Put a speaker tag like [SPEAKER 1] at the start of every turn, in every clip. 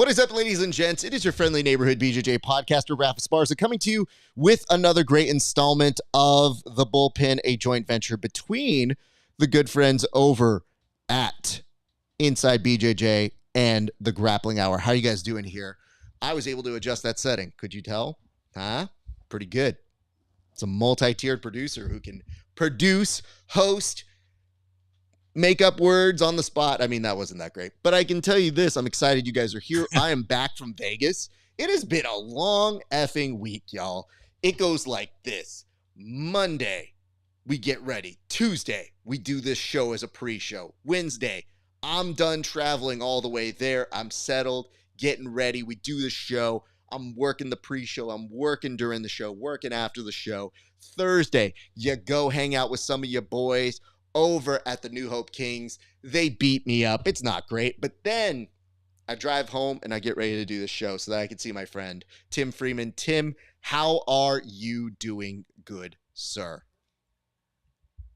[SPEAKER 1] What is up, ladies and gents? It is your friendly neighborhood BJJ podcaster, RAF ESPARZA, coming to you with another great installment of The Bullpen, a joint venture between the good friends over at Inside BJJ and the Grappling Hour. How you guys doing here? I was able to adjust that setting. Could you tell? Huh? Pretty good. It's a multi-tiered producer who can produce, host, make up words on the spot. I mean, that wasn't that great. But I can tell you this. I'm excited you guys are here. I am back from Vegas. It has been a long effing week, y'all. It goes like this. Monday, we get ready. Tuesday, we do this show as a pre-show. Wednesday, I'm done traveling all the way there. I'm settled, getting ready. We do the show. I'm working the pre-show. I'm working during the show, working after the show. Thursday, you go hang out with some of your boys over at the New Hope Kings. They beat me up. It's not great. But then I drive home and I get ready to do the show so that I can see my friend, Tim Freeman. Tim, how are you doing, good sir?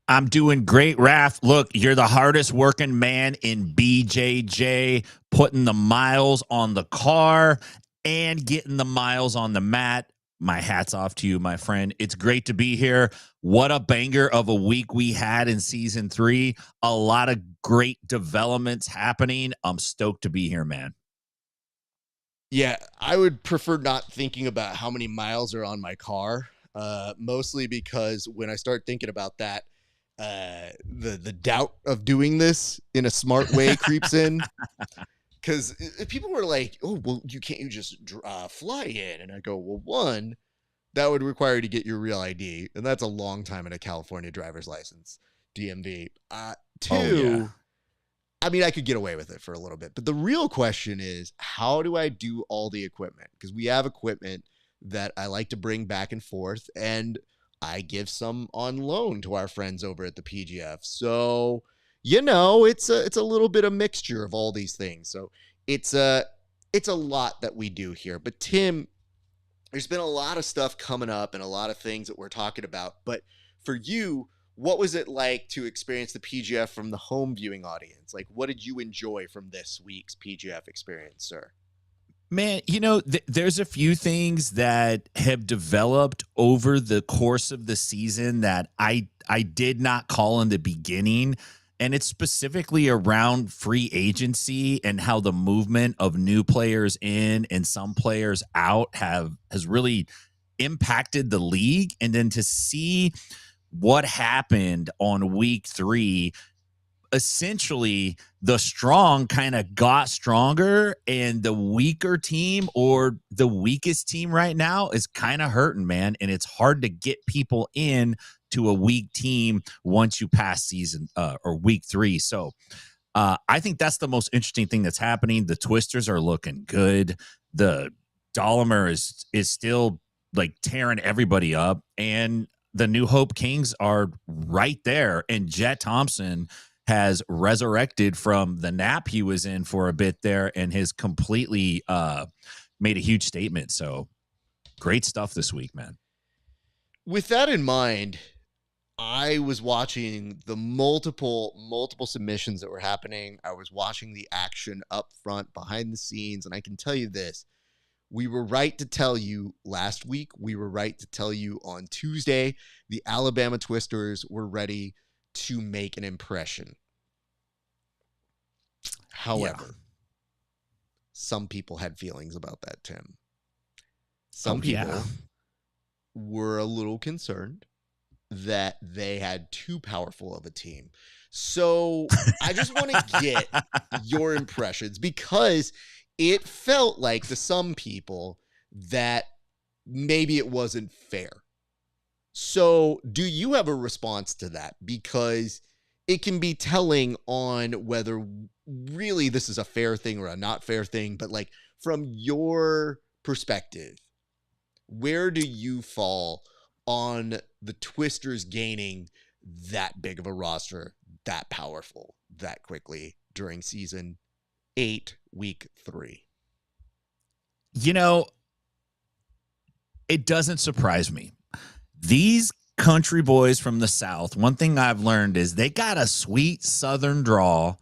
[SPEAKER 2] I'm doing great, Raf. Look, you're the hardest working man in BJJ, putting the miles on the car and getting the miles on the mat. My hat's off to you, my friend. It's great to be here. What a banger of a week we had in season 3. A lot of great developments happening. I'm stoked to be here, man.
[SPEAKER 1] Yeah, I would prefer not thinking about how many miles are on my car, mostly because when I start thinking about that, the doubt of doing this in a smart way creeps in. Because people were like, oh, well, you just fly in? And I go, well, one, that would require you to get your real ID. And that's a long time in a California driver's license, DMV. Two, I mean, I could get away with it for a little bit. But the real question is, how do I do all the equipment? Because we have equipment that I like to bring back and forth. And I give some on loan to our friends over at the PGF. So, you know, it's a little bit of mixture of all these things. So it's a lot that we do here. But Tim, there's been a lot of stuff coming up and a lot of things that we're talking about. But for you, what was it like to experience the PGF from the home viewing audience? Like, what did you enjoy from this week's PGF experience, sir?
[SPEAKER 2] Man, you know, there's a few things that have developed over the course of the season that I did not call in the beginning. And it's specifically around free agency and how the movement of new players in and some players out has really impacted the league. And then to see what happened on week 3, essentially the strong kind of got stronger and the weaker team or the weakest team right now is kind of hurting, man. And it's hard to get people in to a weak team once you pass season or week 3. So I think that's the most interesting thing that's happening. The Twisters are looking good. The Dolomer is still like tearing everybody up, and the New Hope Kings are right there. And Jet Thompson has resurrected from the nap he was in for a bit there and has completely made a huge statement. So great stuff this week, man.
[SPEAKER 1] With that in mind, I was watching the multiple submissions that were happening. I was watching the action up front, behind the scenes, and I can tell you this. We were right to tell you last week. We were right to tell you on Tuesday. The Alabama Twisters were ready to make an impression. However, some people had feelings about that, Tim. Some people were a little concerned that they had too powerful of a team. So I just want to get your impressions, because it felt like to some people that maybe it wasn't fair. So do you have a response to that? Because it can be telling on whether really this is a fair thing or a not fair thing. But like, from your perspective, where do you fall on the Twisters gaining that big of a roster, that powerful, that quickly during season 8, week 3?
[SPEAKER 2] You know, it doesn't surprise me. These country boys from the South, one thing I've learned is they got a sweet Southern drawl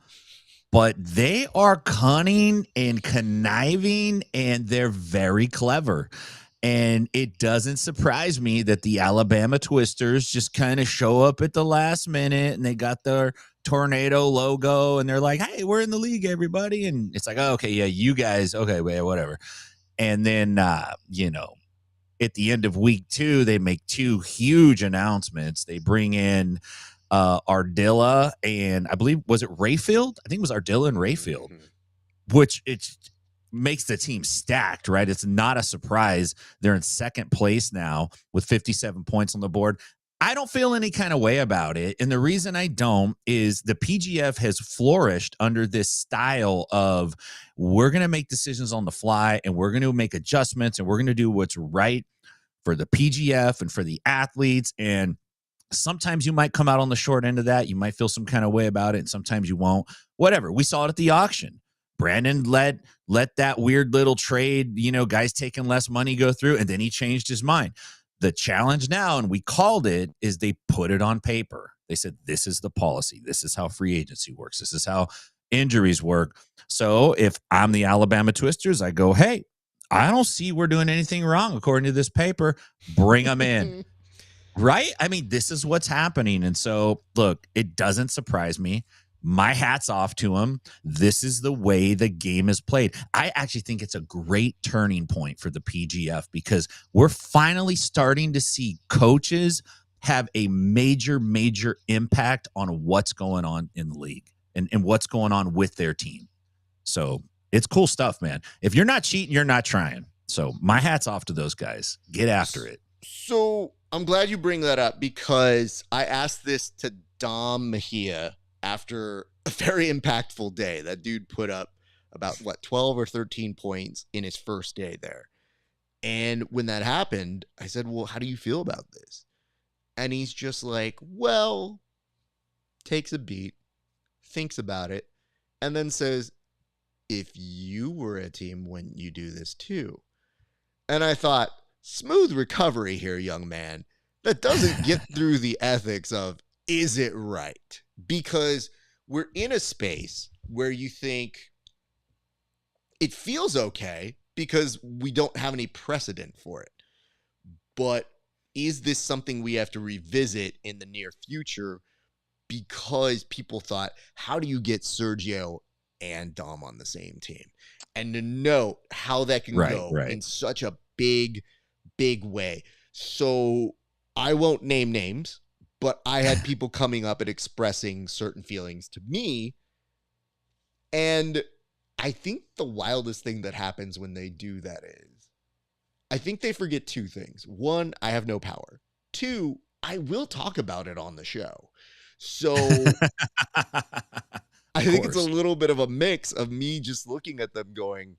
[SPEAKER 2] but they are cunning and conniving, and they're very clever. And it doesn't surprise me that the Alabama Twisters just kind of show up at the last minute and they got their tornado logo and they're like, hey, we're in the league, everybody. And it's like, oh, okay, yeah, you guys, okay, whatever. And then, at the end of week 2, they make 2 huge announcements. They bring in Ardilla and I believe, was it Rayfield? I think it was Ardilla and Rayfield, which it makes the team stacked, right? It's not a surprise. They're in second place now with 57 points on the board. I don't feel any kind of way about it. And the reason I don't is the PGF has flourished under this style of we're going to make decisions on the fly and we're going to make adjustments and we're going to do what's right for the PGF and for the athletes. And sometimes you might come out on the short end of that. You might feel some kind of way about it, and sometimes you won't. Whatever. We saw it at the auction. Brandon let that weird little trade, guys taking less money go through, and then he changed his mind. The challenge now, and we called it, is they put it on paper. They said, this is the policy. This is how free agency works. This is how injuries work. So if I'm the Alabama Twisters, I go, hey, I don't see we're doing anything wrong according to this paper. Bring them in. Right? I mean, this is what's happening. And so, look, it doesn't surprise me. My hat's off to him. This is the way the game is played. I actually think it's a great turning point for the PGF because we're finally starting to see coaches have a major, major impact on what's going on in the league and what's going on with their team. So it's cool stuff, man. If you're not cheating, you're not trying. So my hat's off to those guys. Get after it.
[SPEAKER 1] So I'm glad you bring that up because I asked this to Dom Mejia after a very impactful day. That dude put up about 12 or 13 points in his first day there. And when that happened, I said, well, how do you feel about this? And he's just like, well, takes a beat, thinks about it, and then says, if you were a team, wouldn't you do this too? And I thought, smooth recovery here, young man. That doesn't get through the ethics of, is it right? Because we're in a space where you think it feels okay because we don't have any precedent for it. But is this something we have to revisit in the near future? Because people thought, how do you get Sergio and Dom on the same team? And to note how that can go in such a big way. So I won't name names, but I had people coming up and expressing certain feelings to me. And I think the wildest thing that happens when they do that is, I think they forget 2 things. 1, I have no power. 2, I will talk about it on the show. So I think it's a little bit of a mix of me just looking at them going,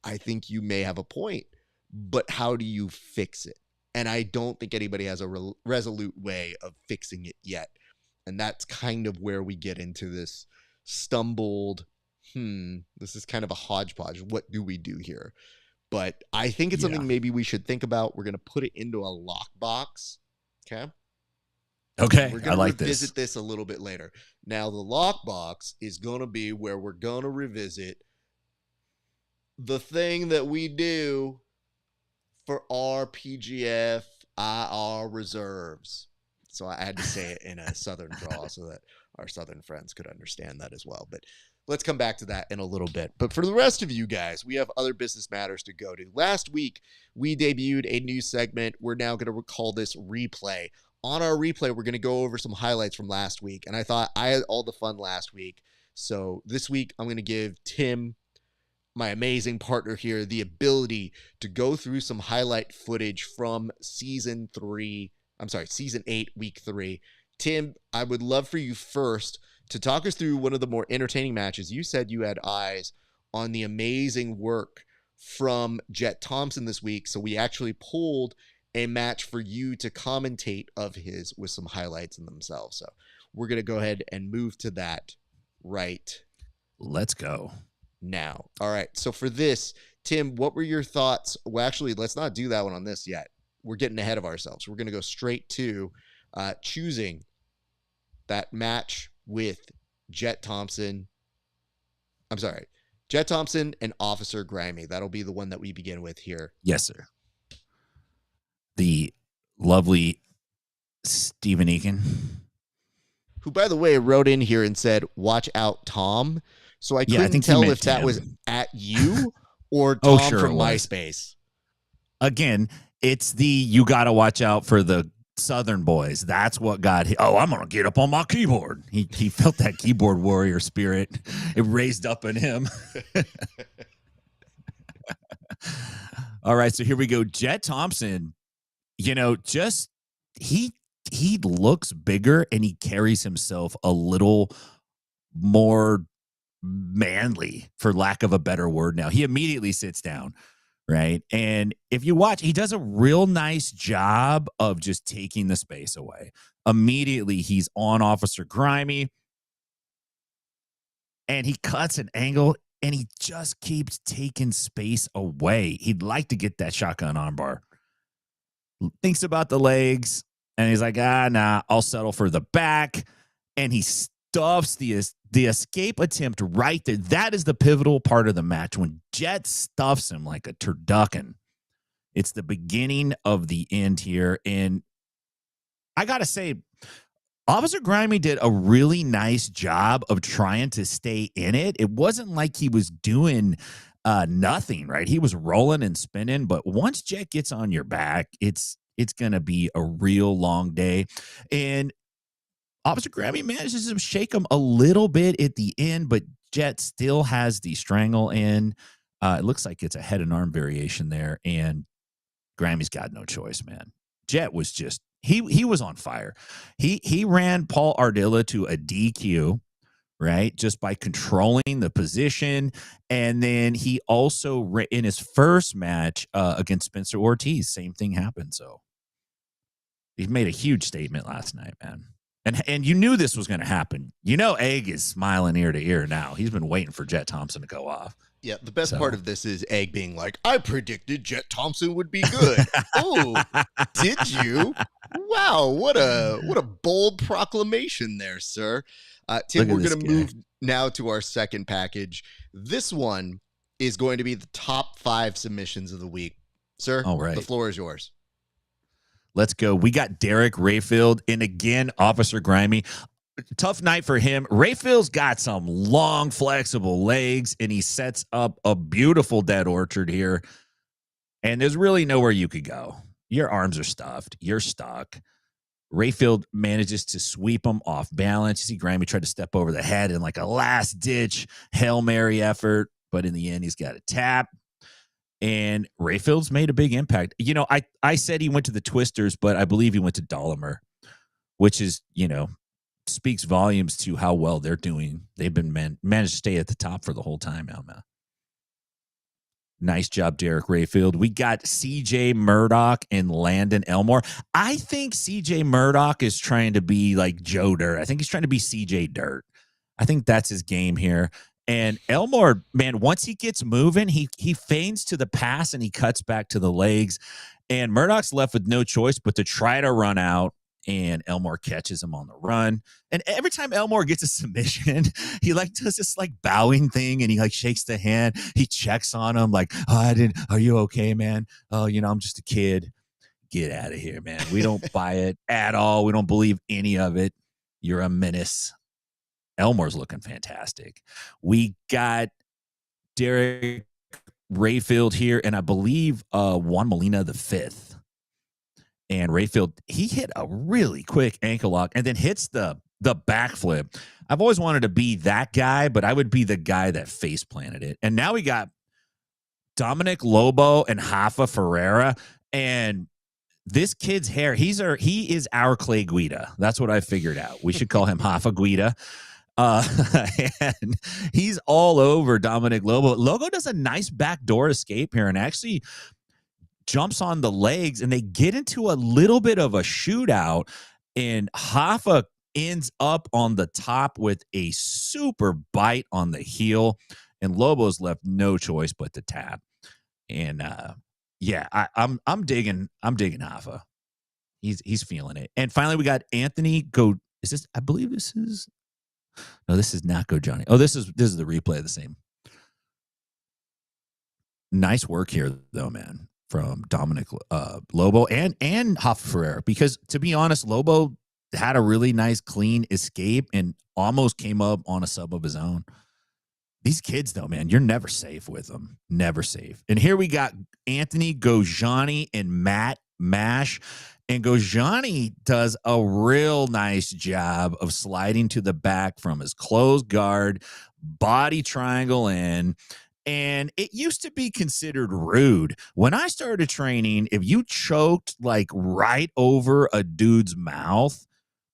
[SPEAKER 1] I think you may have a point, but how do you fix it? And I don't think anybody has a resolute way of fixing it yet. And that's kind of where we get into this stumbled, this is kind of a hodgepodge. What do we do here? But I think it's something maybe we should think about. We're going to put it into a lockbox. Okay. We're going to revisit this a little bit later. Now, the lockbox is going to be where we're going to revisit the thing that we do for our PGF IR reserves. So I had to say it in a Southern drawl so that our Southern friends could understand that as well. But let's come back to that in a little bit. But for the rest of you guys, we have other business matters to go to. Last week, we debuted a new segment. We're now going to call this Replay. On our replay, we're going to go over some highlights from last week. And I thought I had all the fun last week. So this week, I'm going to give Tim, my amazing partner here, the ability to go through some highlight footage from season 8, week 3. Tim, I would love for you first to talk us through one of the more entertaining matches. You said you had eyes on the amazing work from Jet Thompson this week. So we actually pulled a match for you to commentate of his with some highlights in themselves. So we're going to go ahead and move to that right.
[SPEAKER 2] Let's go.
[SPEAKER 1] Now. All right. So for this, Tim, what were your thoughts? Well, actually, let's not do that one on this yet. We're getting ahead of ourselves. We're going to go straight to choosing that match with Jet Thompson I'm sorry. Jet Thompson and Officer Grimy. That'll be the one that we begin with here.
[SPEAKER 2] Yes, sir. The lovely Stephen Eakin,
[SPEAKER 1] who, by the way, wrote in here and said, "Watch out, Tom." So I
[SPEAKER 2] Yeah, I
[SPEAKER 1] couldn't
[SPEAKER 2] think he
[SPEAKER 1] tell
[SPEAKER 2] meant
[SPEAKER 1] if that
[SPEAKER 2] Tim.
[SPEAKER 1] was at you or
[SPEAKER 2] Oh,
[SPEAKER 1] Tom
[SPEAKER 2] sure
[SPEAKER 1] from
[SPEAKER 2] it was.
[SPEAKER 1] MySpace.
[SPEAKER 2] Again, it's the you got to watch out for the Southern boys. That's what got him. Oh, I'm going to get up on my keyboard. He felt that keyboard warrior spirit. It raised up in him. All right, so here we go. Jet Thompson, just he looks bigger and he carries himself a little more manly, for lack of a better word. Now he immediately sits down, right? And if you watch, he does a real nice job of just taking the space away. Immediately he's on Officer Grimy and he cuts an angle and he just keeps taking space away. He'd like to get that shotgun armbar. Thinks about the legs and he's like, nah, I'll settle for the back. And he stuffs the escape attempt right there. That is the pivotal part of the match when Jet stuffs him like a turducken. It's the beginning of the end here. And I got to say, Officer Grimy did a really nice job of trying to stay in it. It wasn't like he was doing nothing, right? He was rolling and spinning, but once Jet gets on your back, it's going to be a real long day. And Officer Grimy manages to shake him a little bit at the end, but Jet still has the strangle in. It looks like it's a head and arm variation there, and Grimy's got no choice, man. Jet was just he was on fire. He ran Paul Ardilla to a DQ, right, just by controlling the position. And then he also, in his first match against Spencer Ortiz, same thing happened. So he made a huge statement last night, man. And you knew this was going to happen. Egg is smiling ear to ear now. He's been waiting for Jet Thompson to go off.
[SPEAKER 1] Yeah, the best part of this is Egg being like, I predicted Jet Thompson would be good. Oh, did you? Wow, what a bold proclamation there, sir. Tim, we're going to move now to our second package. This one is going to be the top 5 submissions of the week. Sir, all right, the floor is yours.
[SPEAKER 2] Let's go. We got Derek Rayfield, and again, Officer Grimy. Tough night for him. Rayfield's got some long, flexible legs, and he sets up a beautiful dead orchard here. And there's really nowhere you could go. Your arms are stuffed. You're stuck. Rayfield manages to sweep him off balance. You see Grimy tried to step over the head in like a last-ditch Hail Mary effort, but in the end, he's got a tap. And Rayfield's made a big impact. I said he went to the Twisters, but I believe he went to Dahlimer, which is, speaks volumes to how well they're doing. They've been managed to stay at the top for the whole time now, man. Nice job, Derek Rayfield. We got CJ Murdoch and Landon Elmore. I think CJ Murdoch is trying to be like Joe Dirt. I think he's trying to be CJ Dirt. I think that's his game here. And Elmore, man, once he gets moving, he feigns to the pass and he cuts back to the legs. And Murdoch's left with no choice but to try to run out. And Elmore catches him on the run. And every time Elmore gets a submission, he does this bowing thing and he shakes the hand. He checks on him are you okay, man? Oh, I'm just a kid. Get out of here, man. We don't buy it at all. We don't believe any of it. You're a menace. Elmore's looking fantastic. We got Derek Rayfield here, and I believe Juan Molina the fifth. And Rayfield, he hit a really quick ankle lock and then hits the backflip. I've always wanted to be that guy, but I would be the guy that face planted it. And now we got Dominic Lobo and Rafa Ferreira. And this kid's hair, he is our Clay Guida. That's what I figured out. We should call him Rafa Guida. And he's all over Dominic Lobo. Lobo does a nice backdoor escape here and actually jumps on the legs, and they get into a little bit of a shootout, and Rafa ends up on the top with a super bite on the heel, and Lobo's left no choice but to tap. And I'm digging Rafa. He's feeling it. And finally, we got Anthony Go. Is this? I believe this is. No, this is not Go Johnny. Oh, this is the replay of the same nice work here, though, man, from Dominic Lobo and Hoffa Ferreira. Because to be honest, Lobo had a really nice, clean escape and almost came up on a sub of his own. These kids, though, man, you're never safe with them. Never safe. And here we got Anthony Gojani and Matt Mash. And Gojani does a real nice job of sliding to the back from his closed guard, body triangle in. And it used to be considered rude. When I started training, if you choked like right over a dude's mouth,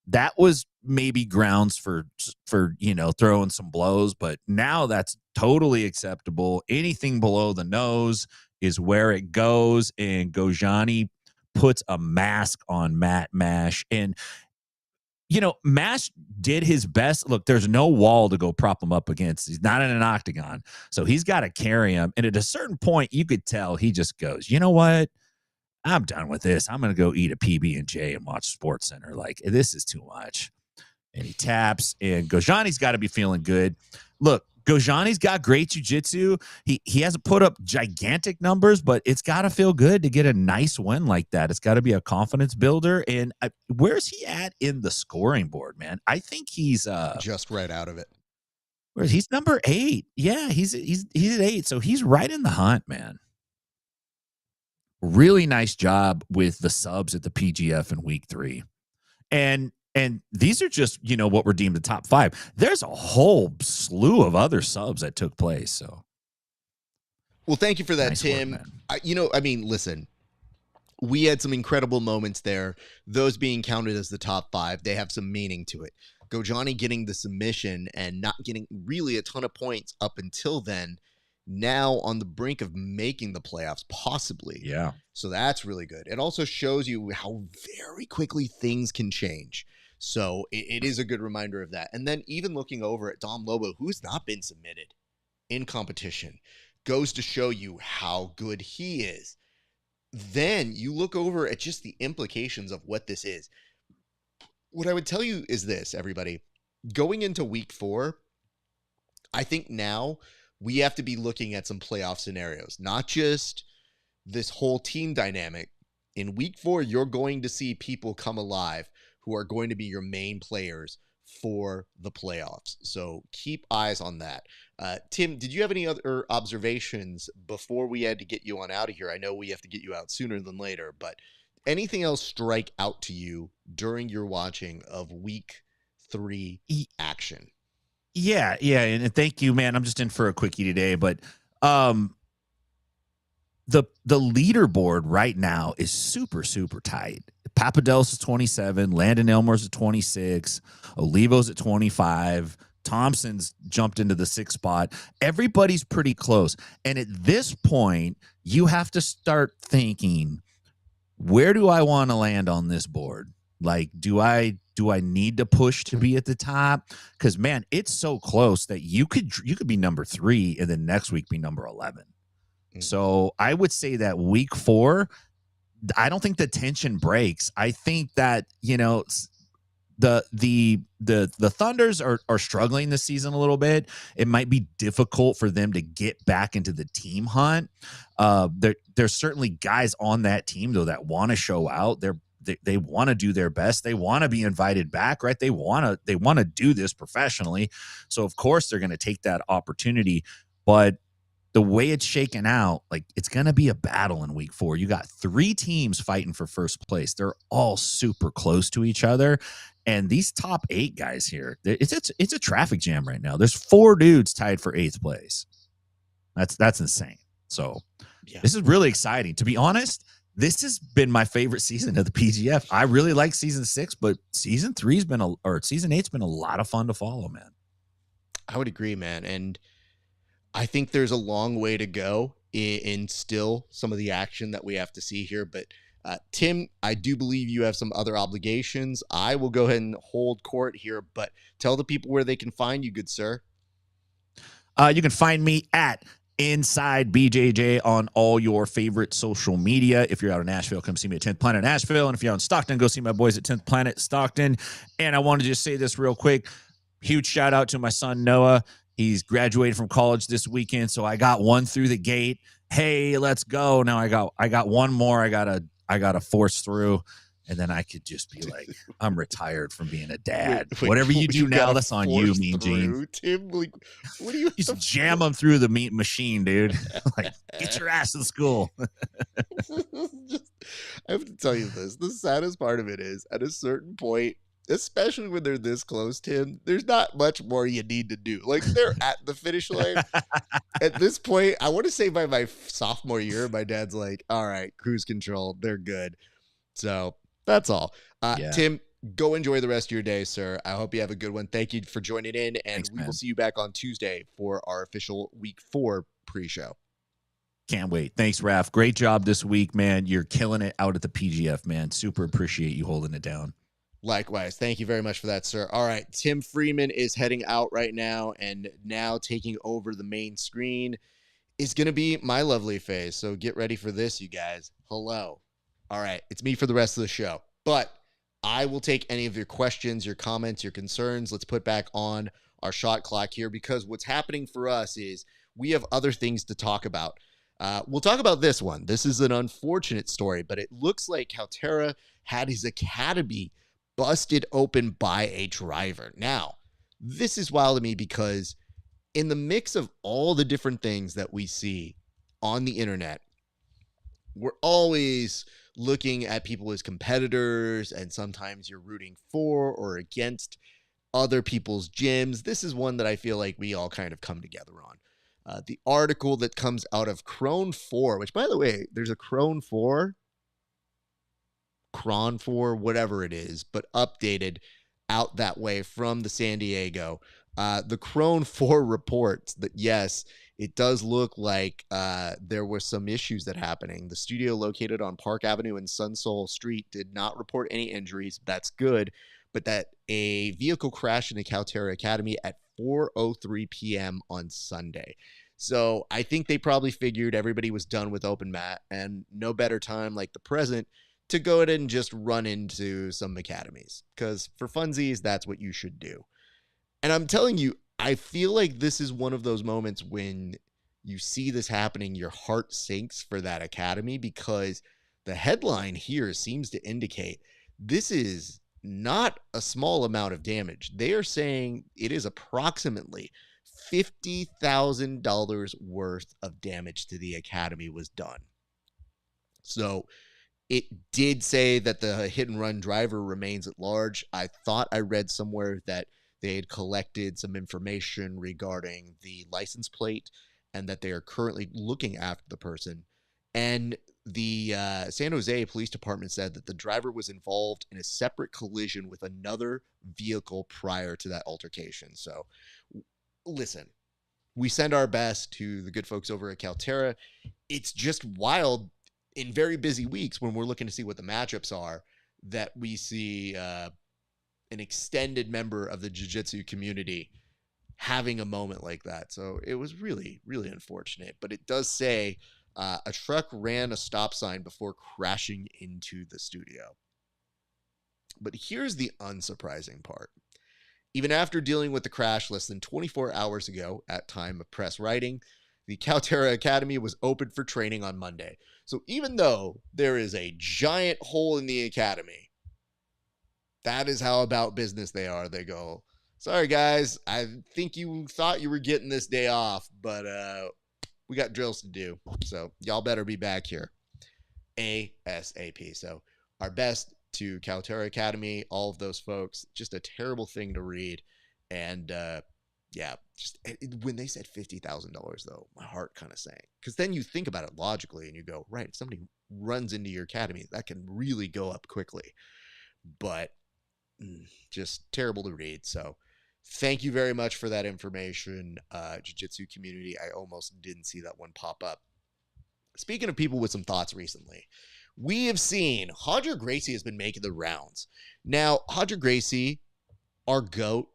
[SPEAKER 2] that was maybe grounds for throwing some blows. But now that's totally acceptable. Anything below the nose is where it goes. And Gojani puts a mask on Matt Mash. And Mash did his best. Look, there's no wall to go prop him up against. He's not in an octagon. So he's got to carry him. And at a certain point, you could tell he just goes, you know what? I'm done with this. I'm going to go eat a PB&J and watch Sports Center. Like, this is too much. And he taps, and Gojani's got to be feeling good. Look, Gojani's got great jiu-jitsu. He hasn't put up gigantic numbers, but it's got to feel good to get a nice win like that. It's got to be a confidence builder. And where's he at in the scoring board, man? I think he's
[SPEAKER 1] just right out of it.
[SPEAKER 2] He's number 8. Yeah, he's at 8, so he's right in the hunt, man. Really nice job with the subs at the PGF in week 3. And these are just, what were deemed the top 5. There's a whole slew of other subs that took place. So,
[SPEAKER 1] well, thank you for that,
[SPEAKER 2] nice
[SPEAKER 1] Tim.
[SPEAKER 2] Work,
[SPEAKER 1] listen, we had some incredible moments there. Those being counted as the top 5, they have some meaning to it. Gojani getting the submission and not getting really a ton of points up until then. Now on the brink of making the playoffs, possibly.
[SPEAKER 2] Yeah.
[SPEAKER 1] So that's really good. It also shows you how very quickly things can change. So it is a good reminder of that. And then even looking over at Dom Lobo, who's not been submitted in competition, goes to show you how good he is. Then you look over at just the implications of what this is. What I would tell you is this, everybody. Going into week 4, I think now we have to be looking at some playoff scenarios, not just this whole team dynamic. In week 4, you're going to see people come alive who are going to be your main players for the playoffs. So keep eyes on that. Tim, did you have any other observations before we had to get you on out of here? I know we have to get you out sooner than later, but anything else strike out to you during your watching of week 3 action?
[SPEAKER 2] Yeah, and thank you, man. I'm just in for a quickie today, but the leaderboard right now is super, super tight. Papadels is 27, Landon Elmore's at 26, Olivo's at 25, Thompson's jumped into the 6th spot. Everybody's pretty close. And at this point, you have to start thinking, where do I want to land on this board? Like, do I need to push to be at the top? Because, man, it's so close that you could be number 3 and then next week be number 11. Mm-hmm. So I would say that week 4, I don't think the tension breaks. I think that, the Thunders are struggling this season a little bit. It might be difficult for them to get back into the team hunt. There's certainly guys on that team, though, that want to show out. They want to do their best. They want to be invited back, right? They want to do this professionally. So of course they're going to take that opportunity. But the way it's shaken out, like, it's going to be a battle in week 4. You got 3 teams fighting for first place. They're all super close to each other. And these top 8 guys here, it's a traffic jam right now. There's 4 dudes tied for 8th place. That's insane. So yeah, this is really exciting. To be honest, this has been my favorite season of the PGF. I really like season 6, but season 8's been a lot of fun to follow, man.
[SPEAKER 1] I would agree, man. And I think there's a long way to go in still some of the action that we have to see here. But Tim, I do believe you have some other obligations. I will go ahead and hold court here, but tell the people where they can find you, good sir.
[SPEAKER 2] You can find me at Inside BJJ on all your favorite social media. If you're out in Nashville, come see me at 10th Planet Nashville. And if you're out in Stockton, go see my boys at 10th Planet Stockton. And I want to just say this real quick. Huge shout out to my son, Noah. He's graduated from college this weekend, so I got one through the gate. Hey, let's go. Now I got one more. I gotta force through, and then I could just be like, I'm retired from being a dad. Whatever you do now, that's on you, Mean Gene.
[SPEAKER 1] Tim, like, what do you
[SPEAKER 2] just jam them through the meat machine, dude? Like, get your ass to school.
[SPEAKER 1] I have to tell you this. The saddest part of it is, at a certain point, especially when they're this close, Tim, there's not much more you need to do. Like, they're at the finish line. At this point, I want to say by my sophomore year, my dad's like, all right, cruise control, they're good. So that's all. Tim, go enjoy the rest of your day, sir. I hope you have a good one. Thank you for joining in, and we will see you back on Tuesday for our official Week 4 pre-show.
[SPEAKER 2] Can't wait. Thanks, Raf. Great job this week, man. You're killing it out at the PGF, man. Super appreciate you holding it down.
[SPEAKER 1] Likewise. Thank you very much for that, sir. All right. Tim Freeman is heading out right now, and now taking over the main screen is going to be my lovely face. So get ready for this, you guys. Hello. All right. It's me for the rest of the show, but I will take any of your questions, your comments, your concerns. Let's put back on our shot clock here, because what's happening for us is we have other things to talk about. We'll talk about this one. This is an unfortunate story, but it looks like Caltera had his academy busted open by a driver. Now, this is wild to me, because in the mix of all the different things that we see on the internet, we're always looking at people as competitors, and sometimes you're rooting for or against other people's gyms. This is one that I feel like we all kind of come together on. The article that comes out of Cron 4, which, by the way, there's a Cron 4, whatever it is, but updated out that way from the San Diego. The Cron 4 reports that, yes, it does look like there were some issues that happening. The studio located on Park Avenue and Sunsoul Street did not report any injuries. That's good. But that a vehicle crashed in the Caltera Academy at 4:03 p.m. on Sunday. So I think they probably figured everybody was done with open mat, and no better time like the present to go ahead and just run into some academies, because for funsies, that's what you should do. And I'm telling you, I feel like this is one of those moments when you see this happening, your heart sinks for that academy, because the headline here seems to indicate this is not a small amount of damage. They are saying it is approximately $50,000 worth of damage to the academy was done. So it did say that the hit and run driver remains at large. I thought I read somewhere that they had collected some information regarding the license plate, and that they are currently looking after the person. And the San Jose Police Department said that the driver was involved in a separate collision with another vehicle prior to that altercation. So, listen, we send our best to the good folks over at Caltera. It's just wild in very busy weeks when we're looking to see what the matchups are, that we see an extended member of the jiu-jitsu community having a moment like that. So it was really, really unfortunate. But it does say a truck ran a stop sign before crashing into the studio. But here's the unsurprising part. Even after dealing with the crash less than 24 hours ago at time of press writing, the Caltera Academy was open for training on Monday. So even though there is a giant hole in the academy, that is how about business they are. They go, sorry guys, I think you thought you were getting this day off, but we got drills to do. So y'all better be back here ASAP. So our best to Caltera Academy, all of those folks. Just a terrible thing to read. And yeah, just when they said $50,000 though, my heart kind of sank, because then you think about it logically and you go, right, if somebody runs into your academy, that can really go up quickly. But just terrible to read. So thank you very much for that information, jiu-jitsu community. I almost didn't see that one pop up. Speaking of people with some thoughts recently, we have seen Roger Gracie has been making the rounds. Now, Roger Gracie, our GOAT,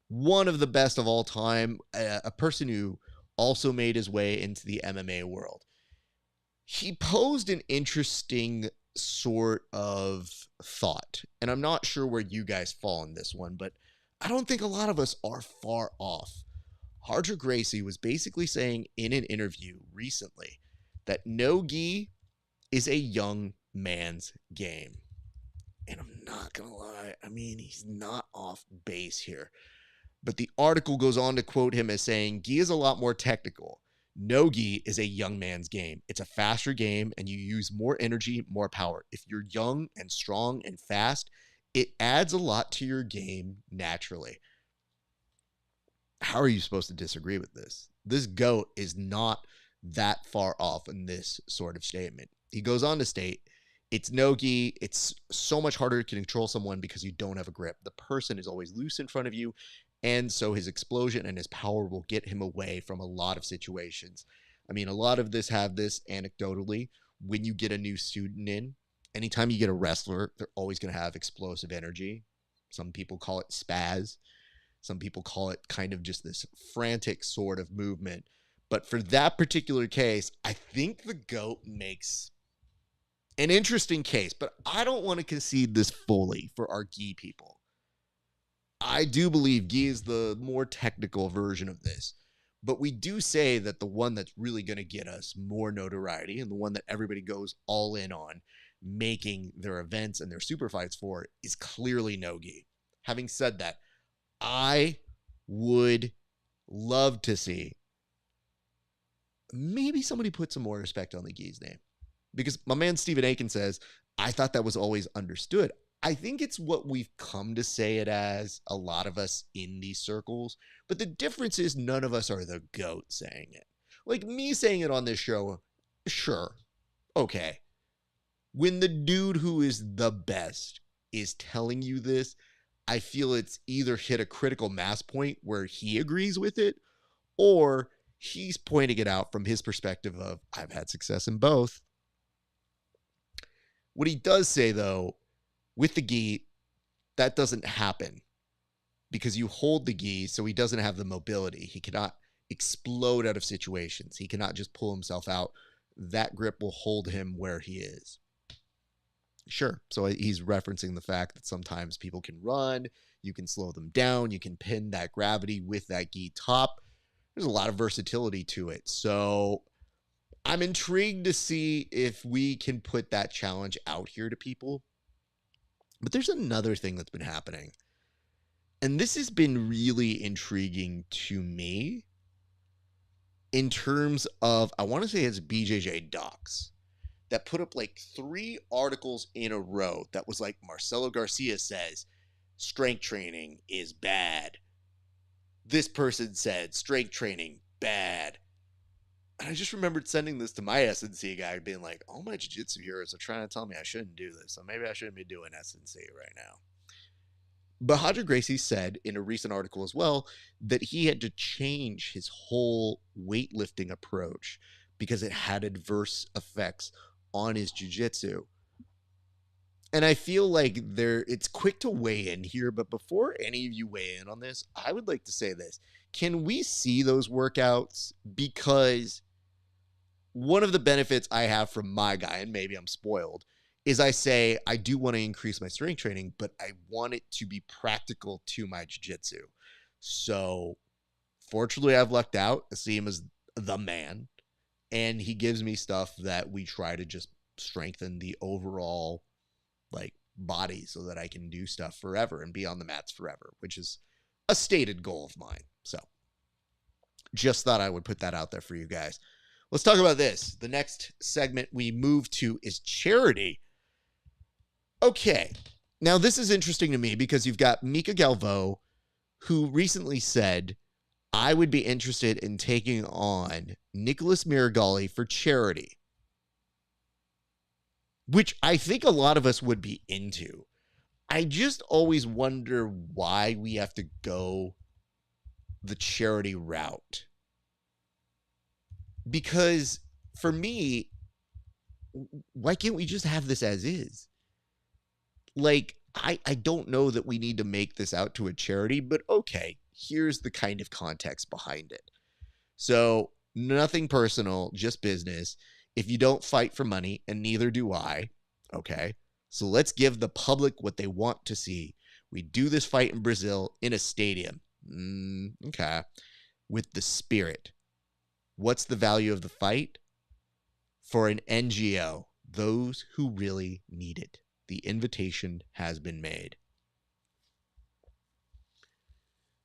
[SPEAKER 1] one of the best of all time, a person who also made his way into the MMA world. He posed an interesting sort of thought, and I'm not sure where you guys fall on this one, but I don't think a lot of us are far off. Hardra Gracie was basically saying in an interview recently that no-gi is a young man's game. And I'm not going to lie, I mean, he's not off base here. But the article goes on to quote him as saying, gi is a lot more technical. No-gi is a young man's game. It's a faster game and you use more energy, more power. If you're young and strong and fast, it adds a lot to your game naturally. How are you supposed to disagree with this? This GOAT is not that far off in this sort of statement. He goes on to state, it's no-gi. It's so much harder to control someone because you don't have a grip. The person is always loose in front of you, and so his explosion and his power will get him away from a lot of situations. I mean, a lot of this have this anecdotally. When you get a new student in, anytime you get a wrestler, they're always going to have explosive energy. Some people call it spaz. Some people call it kind of just this frantic sort of movement. But for that particular case, I think the GOAT makes an interesting case, but I don't want to concede this fully for our gi people. I do believe gi is the more technical version of this, but we do say that the one that's really going to get us more notoriety and the one that everybody goes all in on making their events and their super fights for is clearly no gi. Having said that, I would love to see maybe somebody put some more respect on the gi's name, because my man Stephen Aiken says, I thought that was always understood. I think it's what we've come to say it as, a lot of us in these circles, but the difference is none of us are the GOAT saying it. Like me saying it on this show, sure, okay. When the dude who is the best is telling you this, I feel it's either hit a critical mass point where he agrees with it, or he's pointing it out from his perspective of, I've had success in both. What he does say, though, with the gi, that doesn't happen because you hold the gi, so he doesn't have the mobility. He cannot explode out of situations. He cannot just pull himself out. That grip will hold him where he is. Sure. So he's referencing the fact that sometimes people can run, you can slow them down, you can pin that gravity with that gi top. There's a lot of versatility to it. So I'm intrigued to see if we can put that challenge out here to people. But there's another thing that's been happening, and this has been really intriguing to me in terms of, I want to say it's BJJ Docs that put up like 3 articles in a row that was like, Marcelo Garcia says strength training is bad. This person said strength training bad. And I just remembered sending this to my SNC guy being like, all my jiu-jitsu heroes are trying to tell me I shouldn't do this, so maybe I shouldn't be doing SNC right now. But Hardra Gracie said in a recent article as well that he had to change his whole weightlifting approach because it had adverse effects on his jiu-jitsu. And I feel like it's quick to weigh in here, but before any of you weigh in on this, I would like to say this. Can we see those workouts? Because one of the benefits I have from my guy, and maybe I'm spoiled, is I say I do want to increase my strength training, but I want it to be practical to my jiu-jitsu. So fortunately, I've lucked out. I see him as the man, and he gives me stuff that we try to just strengthen the overall like body so that I can do stuff forever and be on the mats forever, which is a stated goal of mine. So just thought I would put that out there for you guys. Let's talk about this. The next segment we move to is charity. Okay. Now this is interesting to me because you've got Mika Galvo, who recently said, I would be interested in taking on Nicholas Miragali for charity, which I think a lot of us would be into. I just always wonder why we have to go the charity route. Because for me, why can't we just have this as is? Like, I don't know that we need to make this out to a charity, but okay, here's the kind of context behind it. So nothing personal, just business. If you don't fight for money, and neither do I, okay, so let's give the public what they want to see. We do this fight in Brazil in a stadium. Okay. with the spirit. What's the value of the fight? For an NGO, those who really need it. The invitation has been made.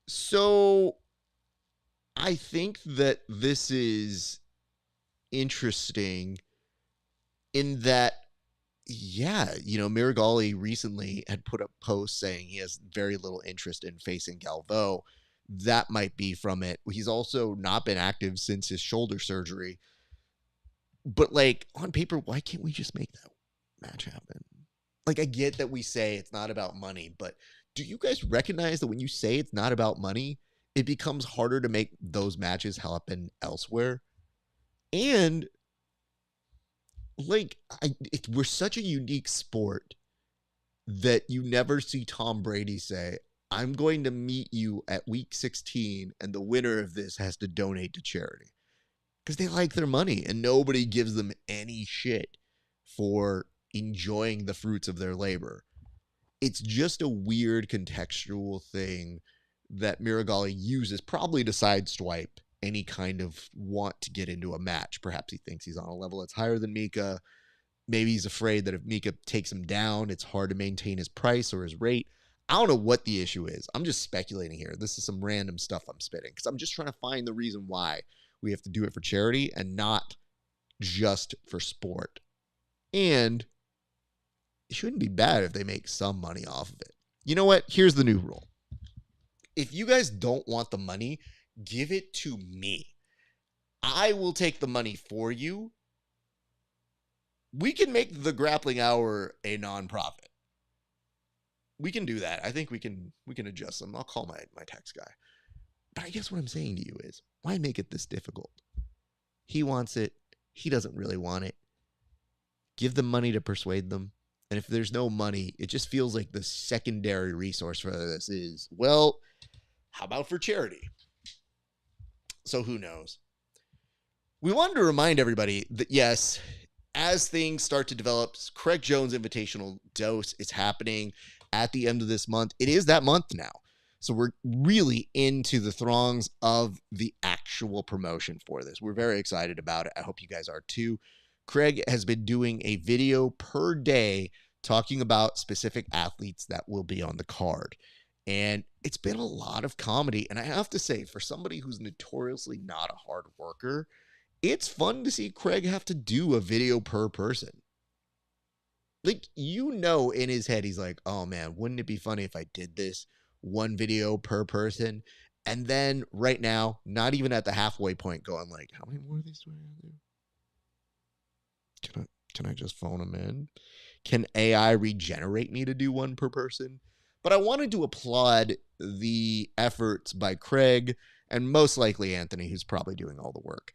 [SPEAKER 1] So I think that this is interesting in that, yeah, Miragali recently had put up posts saying he has very little interest in facing Galvo. That might be from it. He's also not been active since his shoulder surgery. But, like, on paper, why can't we just make that match happen? Like, I get that we say it's not about money, but do you guys recognize that when you say it's not about money, it becomes harder to make those matches happen elsewhere? And, like, we're such a unique sport that you never see Tom Brady say, I'm going to meet you at week 16, and the winner of this has to donate to charity. Because they like their money, and nobody gives them any shit for enjoying the fruits of their labor. It's just a weird contextual thing that Miragali uses, probably to sideswipe any kind of want to get into a match. Perhaps he thinks he's on a level that's higher than Mika. Maybe he's afraid that if Mika takes him down, it's hard to maintain his price or his rate. I don't know what the issue is. I'm just speculating here. This is some random stuff I'm spitting because I'm just trying to find the reason why we have to do it for charity and not just for sport. And it shouldn't be bad if they make some money off of it. You know what? Here's the new rule. If you guys don't want the money, give it to me. I will take the money for you. We can make the Grappling Hour a nonprofit. We can do that. I think we can adjust them. I'll call my tax guy. But I guess what I'm saying to you is, why make it this difficult? He wants it. He doesn't really want it. Give them money to persuade them. And if there's no money, it just feels like the secondary resource for this is, well, how about for charity? So who knows? We wanted to remind everybody that, yes, as things start to develop, Craig Jones Invitational Dose is happening at the end of this month. It is that month now. So we're really into the throngs of the actual promotion for this. We're very excited about it. I hope you guys are too. Craig has been doing a video per day talking about specific athletes that will be on the card. And it's been a lot of comedy. And I have to say, for somebody who's notoriously not a hard worker, it's fun to see Craig have to do a video per person. Like, in his head, he's like, oh man, wouldn't it be funny if I did this one video per person? And then right now, not even at the halfway point, going like, how many more of these do I do? Can I just phone them in? Can AI regenerate me to do one per person? But I wanted to applaud the efforts by Craig and most likely Anthony, who's probably doing all the work,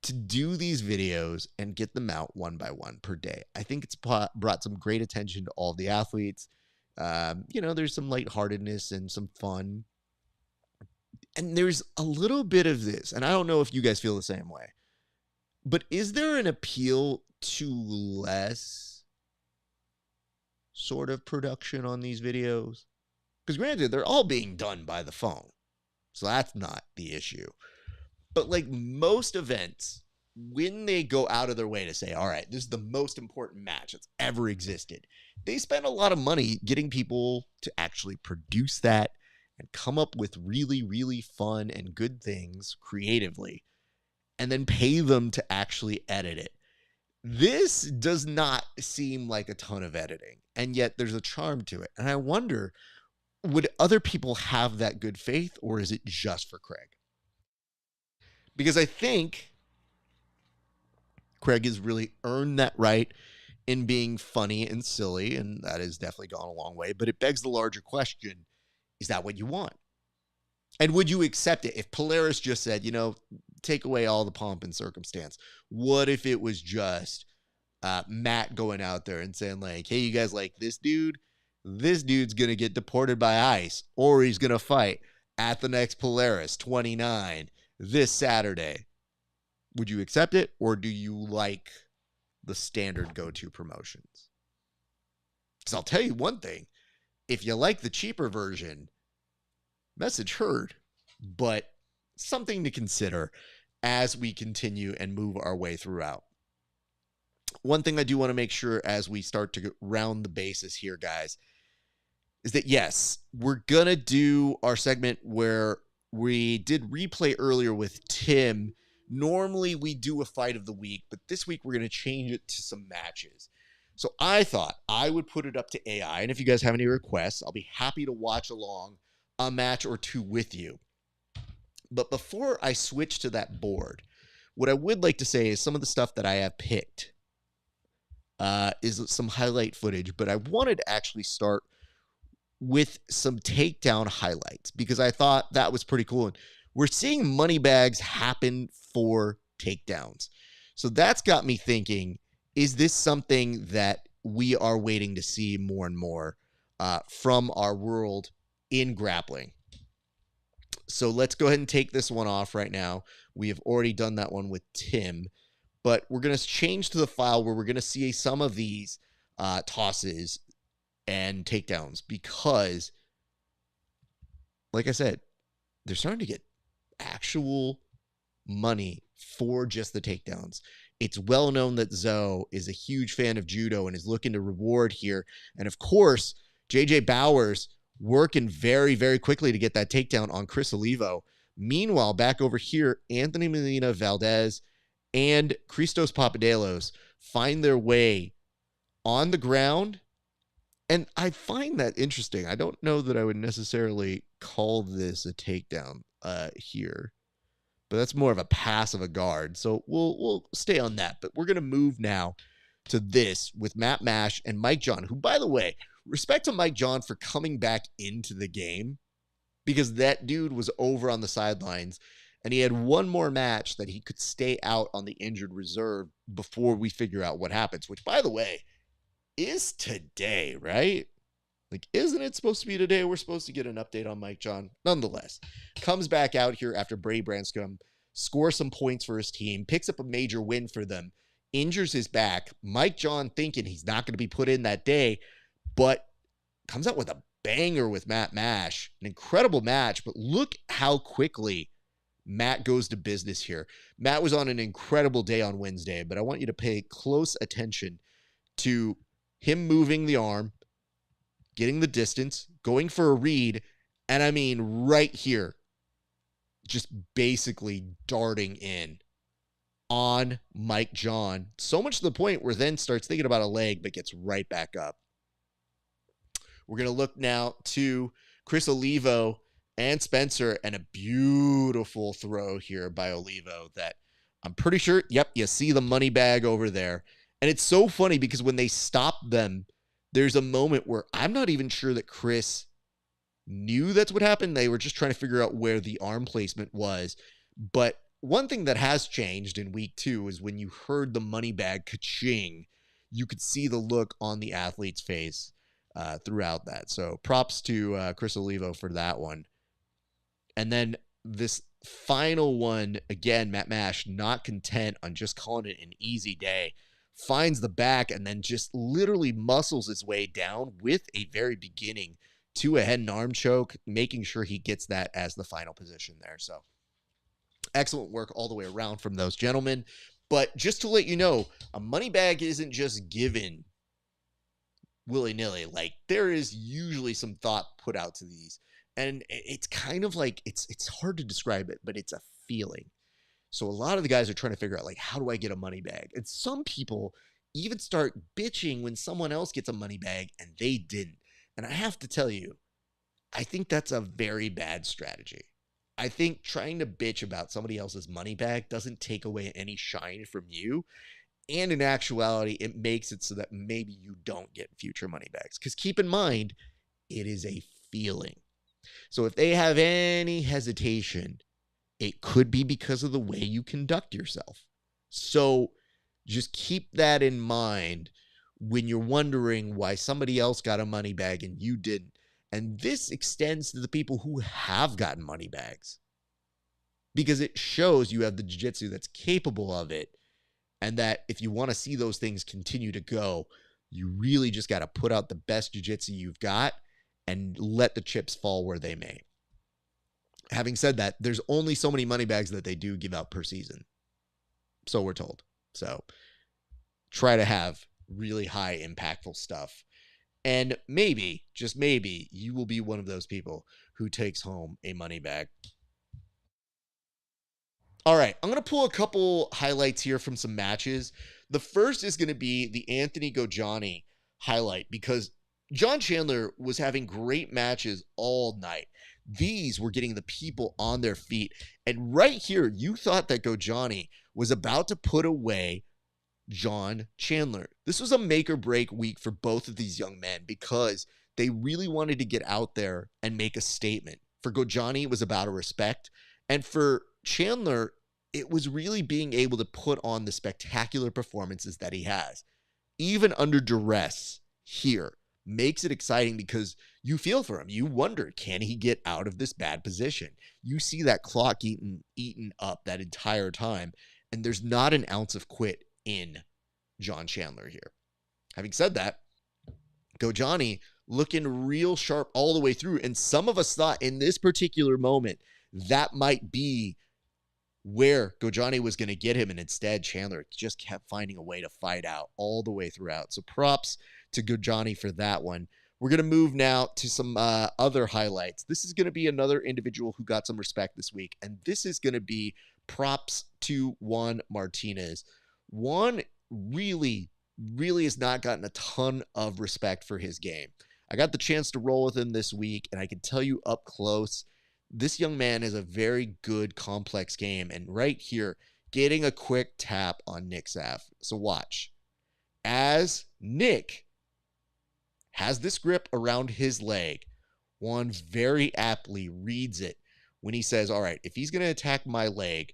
[SPEAKER 1] to do these videos and get them out one by one per day. I think it's brought some great attention to all the athletes. There's some lightheartedness and some fun. And there's a little bit of this, and I don't know if you guys feel the same way, but is there an appeal to less sort of production on these videos? Because granted, they're all being done by the phone, so that's not the issue. But like most events, when they go out of their way to say, all right, this is the most important match that's ever existed, they spend a lot of money getting people to actually produce that and come up with really, really fun and good things creatively, and then pay them to actually edit it. This does not seem like a ton of editing, and yet there's a charm to it. And I wonder, would other people have that good faith, or is it just for Craig? Because I think Craig has really earned that right in being funny and silly, and that has definitely gone a long way. But it begs the larger question, is that what you want? And would you accept it if Polaris just said, take away all the pomp and circumstance? What if it was just Matt going out there and saying like, hey, you guys like this dude? This dude's going to get deported by ICE, or he's going to fight at the next Polaris 29 this Saturday. Would you accept it, or do you like the standard go-to promotions? Because I'll tell you one thing. If you like the cheaper version, message heard. But something to consider as we continue and move our way throughout. One thing I do want to make sure as we start to round the bases here, guys, is that yes, we're going to do our segment where we did replay earlier with Tim. Normally we do a fight of the week, but this week we're going to change it to some matches. So I thought I would put it up to AI, and if you guys have any requests, I'll be happy to watch along a match or two with you. But before I switch to that board, what I would like to say is some of the stuff that I have picked is some highlight footage, but I wanted to actually start with some takedown highlights because I thought that was pretty cool. And we're seeing money bags happen for takedowns. So that's got me thinking, is this something that we are waiting to see more and more from our world in grappling? So let's go ahead and take this one off right now. We have already done that one with Tim, but we're going to change to the file where we're going to see some of these tosses and takedowns because, like I said, they're starting to get actual money for just the takedowns. It's well known that Zoe is a huge fan of judo and is looking to reward here. And of course, JJ Bowers working very, very quickly to get that takedown on Chris Olivo. Meanwhile, back over here, Anthony Molina Valdez and Christos Papadopoulos find their way on the ground. And I find that interesting. I don't know that I would necessarily call this a takedown here, but that's more of a pass of a guard. So we'll stay on that. But we're going to move now to this with Matt Mash and Mike John, who, by the way, respect to Mike John for coming back into the game because that dude was over on the sidelines and he had one more match that he could stay out on the injured reserve before we figure out what happens, which, by the way, is today, right? Like, isn't it supposed to be today? We're supposed to get an update on Mike John. Nonetheless, comes back out here after Brady Branscombe, scores some points for his team, picks up a major win for them, injures his back. Mike John thinking he's not going to be put in that day, but comes out with a banger with Matt Mash. An incredible match, but look how quickly Matt goes to business here. Matt was on an incredible day on Wednesday, but I want you to pay close attention to him moving the arm, getting the distance, going for a read, and I mean right here, just basically darting in on Mike John. So much to the point where then starts thinking about a leg, but gets right back up. We're going to look now to Chris Olivo and Spencer, and a beautiful throw here by Olivo that I'm pretty sure, yep, you see the money bag over there. And it's so funny because when they stop them, there's a moment where I'm not even sure that Chris knew that's what happened. They were just trying to figure out where the arm placement was. But one thing that has changed in week 2 is when you heard the money bag ka-ching, you could see the look on the athlete's face throughout that. So props to Chris Olivo for that one. And then this final one, again, Matt Mash, not content on just calling it an easy day, finds the back and then just literally muscles his way down with a very beginning to a head and arm choke, making sure he gets that as the final position there. So excellent work all the way around from those gentlemen. But just to let you know, a money bag isn't just given willy-nilly. Like, there is usually some thought put out to these. And it's kind of like, it's hard to describe it, but it's a feeling. So a lot of the guys are trying to figure out, like, how do I get a money bag? And some people even start bitching when someone else gets a money bag and they didn't. And I have to tell you, I think that's a very bad strategy. I think trying to bitch about somebody else's money bag doesn't take away any shine from you. And in actuality, it makes it so that maybe you don't get future money bags. Because keep in mind, it is a feeling. So if they have any hesitation, it could be because of the way you conduct yourself. So just keep that in mind when you're wondering why somebody else got a money bag and you didn't. And this extends to the people who have gotten money bags, because it shows you have the jiu-jitsu that's capable of it. And that if you want to see those things continue to go, you really just got to put out the best jiu-jitsu you've got and let the chips fall where they may. Having said that, there's only so many money bags that they do give out per season. So we're told. So try to have really high impactful stuff. And maybe, just maybe, you will be one of those people who takes home a money bag. All right, I'm going to pull a couple highlights here from some matches. The first is going to be the Anthony Gojani highlight because John Chandler was having great matches all night. These were getting the people on their feet. And right here, you thought that Gojani was about to put away John Chandler. This was a make or break week for both of these young men because they really wanted to get out there and make a statement. For Gojani, it was about a respect. And for Chandler, it was really being able to put on the spectacular performances that he has. Even under duress here makes it exciting because you feel for him. You wonder, can he get out of this bad position? You see that clock eaten up that entire time, and there's not an ounce of quit in John Chandler here. Having said that, Gojani looking real sharp all the way through, and some of us thought in this particular moment that might be where Gojani was going to get him, and instead Chandler just kept finding a way to fight out all the way throughout. So props to Gojani for that one. We're going to move now to some other highlights. This is going to be another individual who got some respect this week, and this is going to be props to Juan Martinez. Juan really has not gotten a ton of respect for his game. I got the chance to roll with him this week, and I can tell you up close, this young man has a very good, complex game. And right here, getting a quick tap on Nick Saff. So watch. As Nick has this grip around his leg, Juan very aptly reads it when he says, all right, if he's going to attack my leg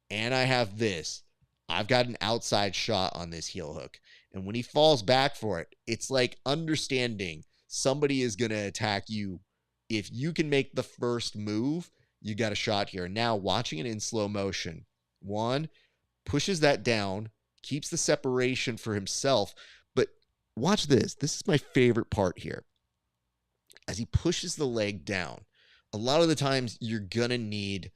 [SPEAKER 1] and I have this, I've got an outside shot on this heel hook. And when he falls back for it, it's like understanding somebody is going to attack you. If you can make the first move, you got a shot here. Now, watching it in slow motion, Juan pushes that down, keeps the separation for himself. But watch this. This is my favorite part here. As he pushes the leg down, a lot of the times you're going to need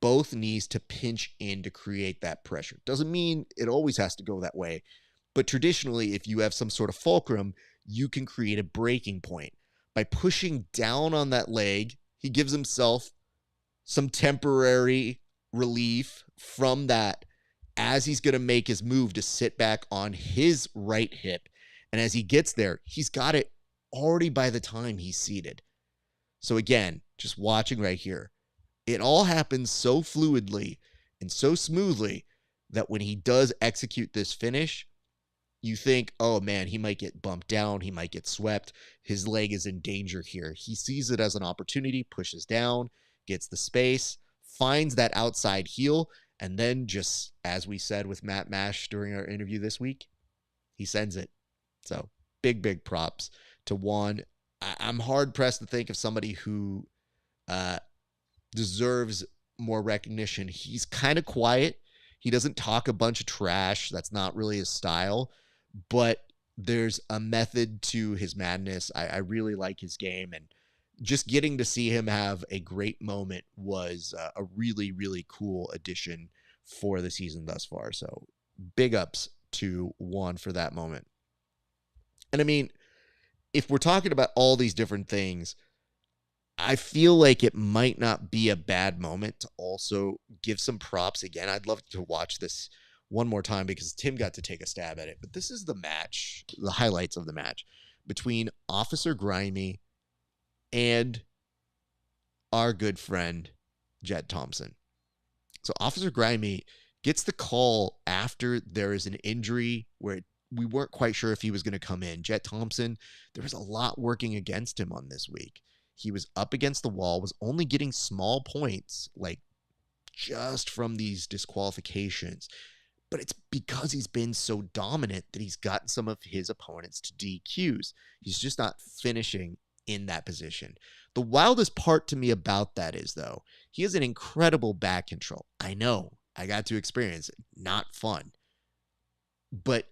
[SPEAKER 1] both knees to pinch in to create that pressure. Doesn't mean it always has to go that way. But traditionally, if you have some sort of fulcrum, you can create a breaking point. By pushing down on that leg, he gives himself some temporary relief from that as he's going to make his move to sit back on his right hip. And as he gets there, he's got it already by the time he's seated. So again, just watching right here, it all happens so fluidly and so smoothly that when he does execute this finish, you think, oh man, he might get bumped down. He might get swept. His leg is in danger here. He sees it as an opportunity, pushes down, gets the space, finds that outside heel, and then just, as we said with Matt Mash during our interview this week, he sends it. So big props to Juan. I'm hard-pressed to think of somebody who deserves more recognition. He's kind of quiet. He doesn't talk a bunch of trash. That's not really his style. But there's a method to his madness. I really like his game, and just getting to see him have a great moment was a really cool addition for the season thus far. So big ups to Juan for that moment. And I mean, if we're talking about all these different things, I feel like it might not be a bad moment to also give some props again. I'd love to watch this one more time because Tim got to take a stab at it. But this is the match, the highlights of the match between Officer Grimy and our good friend, Jet Thompson. So Officer Grimy gets the call after there is an injury where we weren't quite sure if he was going to come in. Jet Thompson, there was a lot working against him on this week. He was up against the wall, was only getting small points, like just from these disqualifications. But it's because he's been so dominant that he's gotten some of his opponents to DQs. He's just not finishing in that position. The wildest part to me about that is, though, he has an incredible back control. I know. I got to experience it. Not fun. But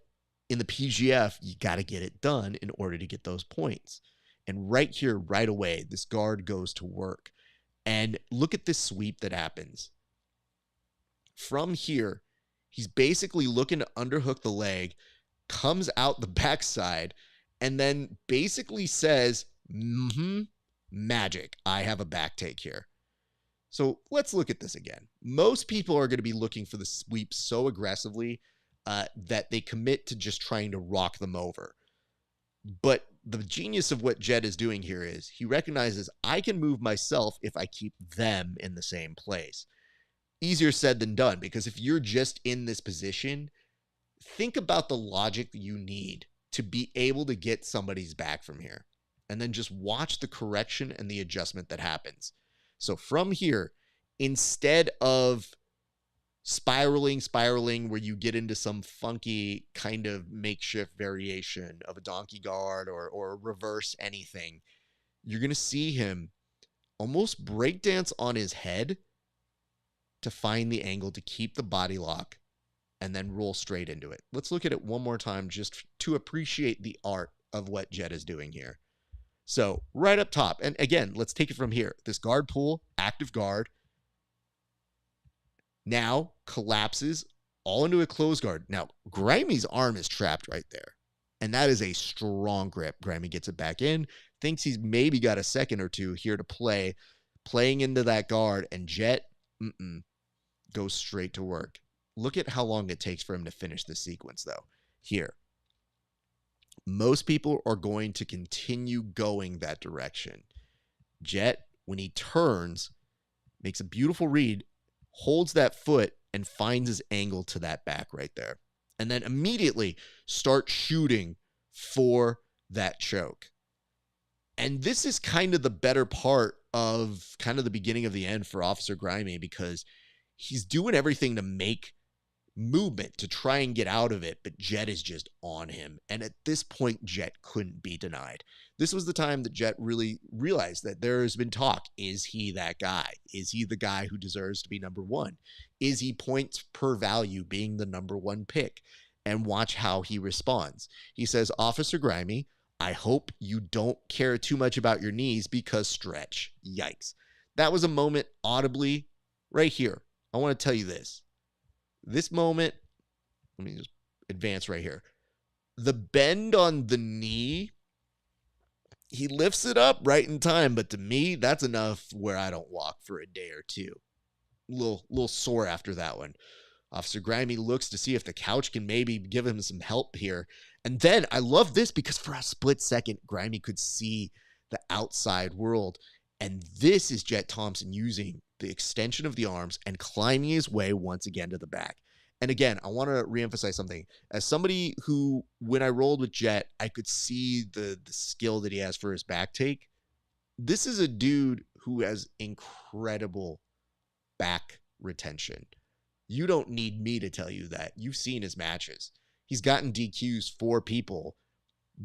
[SPEAKER 1] in the PGF, you got to get it done in order to get those points. And right here, right away, this guard goes to work. And look at this sweep that happens. From here, he's basically looking to underhook the leg, comes out the backside, and then basically says, magic. I have a back take here. So let's look at this again. Most people are going to be looking for the sweep so aggressively that they commit to just trying to rock them over. But the genius of what Jet is doing here is he recognizes I can move myself if I keep them in the same place. Easier said than done, because if you're just in this position, think about the logic you need to be able to get somebody's back from here. And then just watch the correction and the adjustment that happens. So from here, instead of spiraling where you get into some funky kind of makeshift variation of a donkey guard or reverse anything, you're going to see him almost breakdance on his head to find the angle to keep the body lock and then roll straight into it. Let's look at it one more time just to appreciate the art of what Jet is doing here. So right up top, and again, let's take it from here. This guard pull, active guard, now collapses all into a closed guard. Now, Grimey's arm is trapped right there, and that is a strong grip. Grimey gets it back in, thinks he's maybe got a second or two here to play, playing into that guard, and Jet goes straight to work. Look at how long it takes for him to finish this sequence, though. Here, most people are going to continue going that direction. Jet, when he turns, makes a beautiful read, holds that foot, and finds his angle to that back right there. And then immediately start shooting for that choke. And this is kind of the better part of kind of the beginning of the end for Officer Grimey, because he's doing everything to make movement to try and get out of it, but Jet is just on him. And at this point, Jet couldn't be denied. This was the time that Jet really realized that there's been talk. Is he that guy? Is he the guy who deserves to be number one? Is he points per value being the number one pick? And watch how he responds. He says, Officer Grimey, I hope you don't care too much about your knees because stretch. Yikes. That was a moment audibly right here. I want to tell you this. This moment, let me just advance right here. The bend on the knee, he lifts it up right in time, but to me, that's enough where I don't walk for a day or two. A little sore after that one. Officer Grimey looks to see if the couch can maybe give him some help here. And then I love this because for a split second, Grimey could see the outside world. And this is Jet Thompson using the extension of the arms and climbing his way once again to the back. And again, I want to reemphasize something. As somebody who, when I rolled with Jet, I could see the skill that he has for his back take. This is a dude who has incredible back retention. You don't need me to tell you that. You've seen his matches. He's gotten DQs for people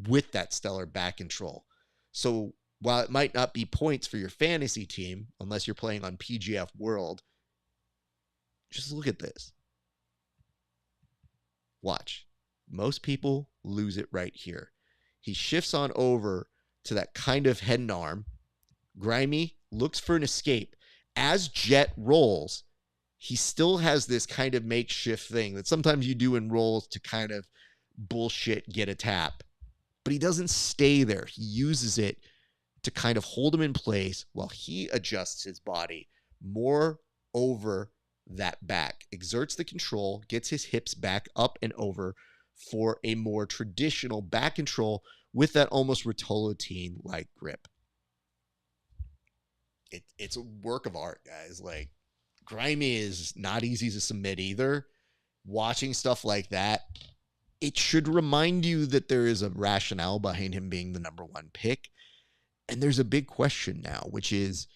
[SPEAKER 1] with that stellar back control. So while it might not be points for your fantasy team, unless you're playing on PGF World, just look at this. Watch. Most people lose it right here. He shifts on over to that kind of head and arm. Grimey looks for an escape. As Jet rolls, he still has this kind of makeshift thing that sometimes you do in rolls to kind of bullshit get a tap. But he doesn't stay there. He uses it to kind of hold him in place while he adjusts his body more over that back, exerts the control, gets his hips back up and over for a more traditional back control with that almost Rotolo-Teen-like grip. It's a work of art, guys. Like, Grimey is not easy to submit either. Watching stuff like that, it should remind you that there is a rationale behind him being the number one pick. And there's a big question now, which is,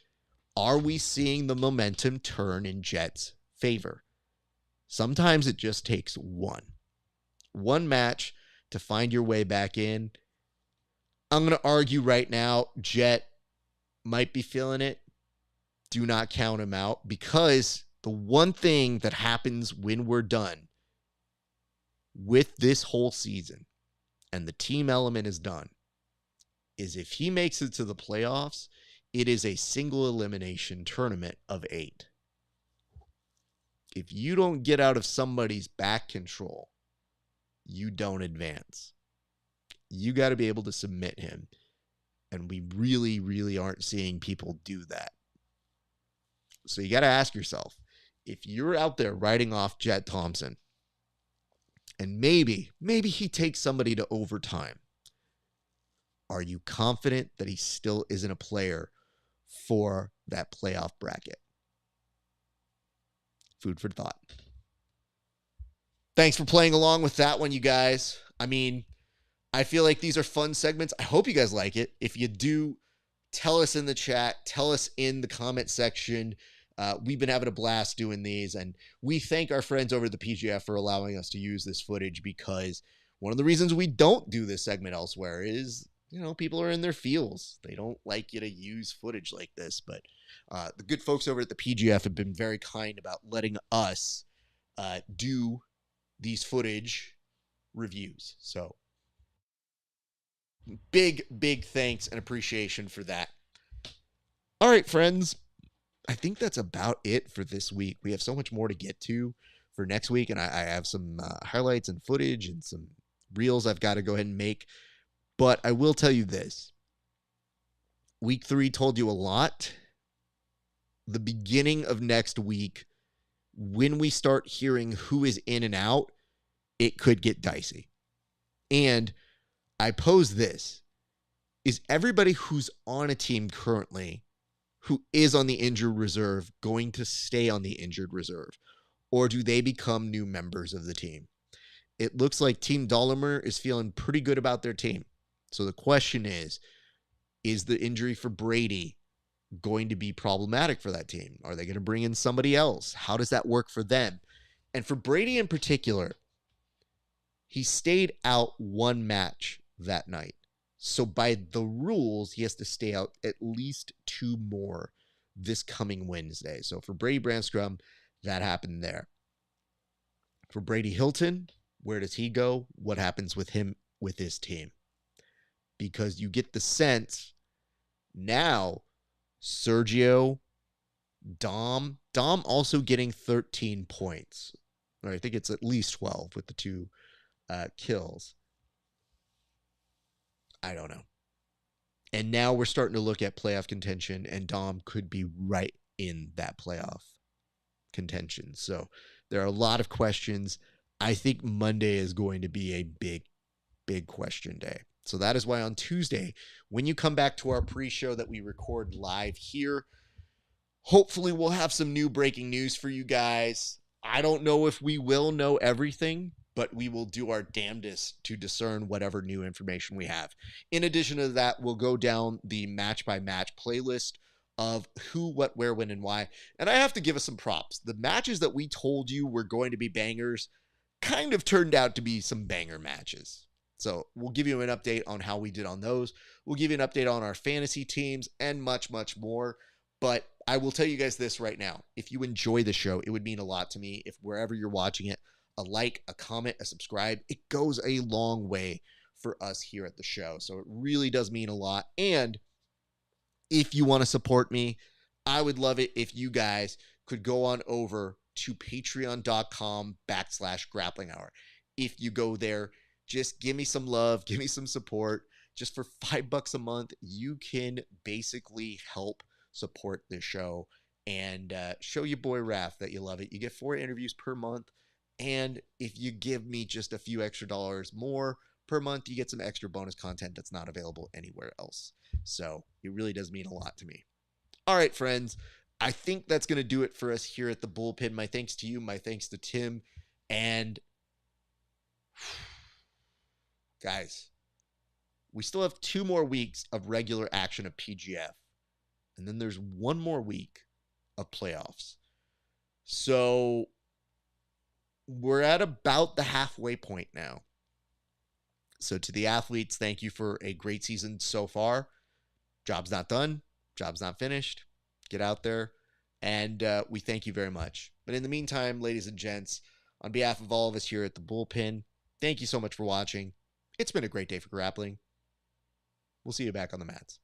[SPEAKER 1] are we seeing the momentum turn in Jet's favor? Sometimes it just takes one match to find your way back in. I'm going to argue right now, Jet might be feeling it. Do not count him out, because the one thing that happens when we're done with this whole season and the team element is done is if he makes it to the playoffs, it is a single elimination tournament of 8. If you don't get out of somebody's back control, you don't advance. You got to be able to submit him. And we really, really aren't seeing people do that. So you got to ask yourself, if you're out there writing off Jet Thompson, and maybe he takes somebody to overtime, are you confident that he still isn't a player for that playoff bracket? Food for thought. Thanks for playing along with that one, you guys. I mean, I feel like these are fun segments. I hope you guys like it. If you do, tell us in the chat. Tell us in the comment section. We've been having a blast doing these, and we thank our friends over at the PGF for allowing us to use this footage, because one of the reasons we don't do this segment elsewhere is, people are in their feels. They don't like you to use footage like this, but the good folks over at the PGF have been very kind about letting us do these footage reviews. So big thanks and appreciation for that. All right, friends. I think that's about it for this week. We have so much more to get to for next week, and I have some highlights and footage and some reels I've got to go ahead and make. But I will tell you this. Week 3 told you a lot. The beginning of next week, when we start hearing who is in and out, it could get dicey. And I pose this. Is everybody who's on a team currently who is on the injured reserve going to stay on the injured reserve? Or do they become new members of the team? It looks like Team Dolomer is feeling pretty good about their team. So the question is the injury for Brady going to be problematic for that team? Are they going to bring in somebody else? How does that work for them? And for Brady in particular, he stayed out one match that night. So by the rules, he has to stay out at least 2 more this coming Wednesday. So for Brady Brandstrom, that happened there. For Brady Hilton, where does he go? What happens with him with his team? Because you get the sense now, Sergio, Dom also getting 13 points. Or I think it's at least 12 with the 2 kills. I don't know. And now we're starting to look at playoff contention, and Dom could be right in that playoff contention. So there are a lot of questions. I think Monday is going to be a big question day. So that is why on Tuesday, when you come back to our pre-show that we record live here, hopefully we'll have some new breaking news for you guys. I don't know if we will know everything, but we will do our damnedest to discern whatever new information we have. In addition to that, we'll go down the match-by-match playlist of who, what, where, when, and why. And I have to give us some props. The matches that we told you were going to be bangers kind of turned out to be some banger matches. So we'll give you an update on how we did on those. We'll give you an update on our fantasy teams and much, much more. But I will tell you guys this right now. If you enjoy the show, it would mean a lot to me if wherever you're watching it, a like, a comment, a subscribe, it goes a long way for us here at the show. So it really does mean a lot. And if you want to support me, I would love it if you guys could go on over to patreon.com/grappling hour. If you go there, just give me some love, give me some support. Just for $5 a month, you can basically help support this show and show your boy Raph that you love it. You get 4 interviews per month. And if you give me just a few extra dollars more per month, you get some extra bonus content that's not available anywhere else. So it really does mean a lot to me. All right, friends. I think that's going to do it for us here at the Bullpen. My thanks to you. My thanks to Tim. And guys, we still have 2 more weeks of regular action of PGF. And then there's 1 more week of playoffs. So we're at about the halfway point now. So to the athletes, thank you for a great season so far. Job's not done. Job's not finished. Get out there. And we thank you very much. But in the meantime, ladies and gents, on behalf of all of us here at the Bullpen, thank you so much for watching. It's been a great day for grappling. We'll see you back on the mats.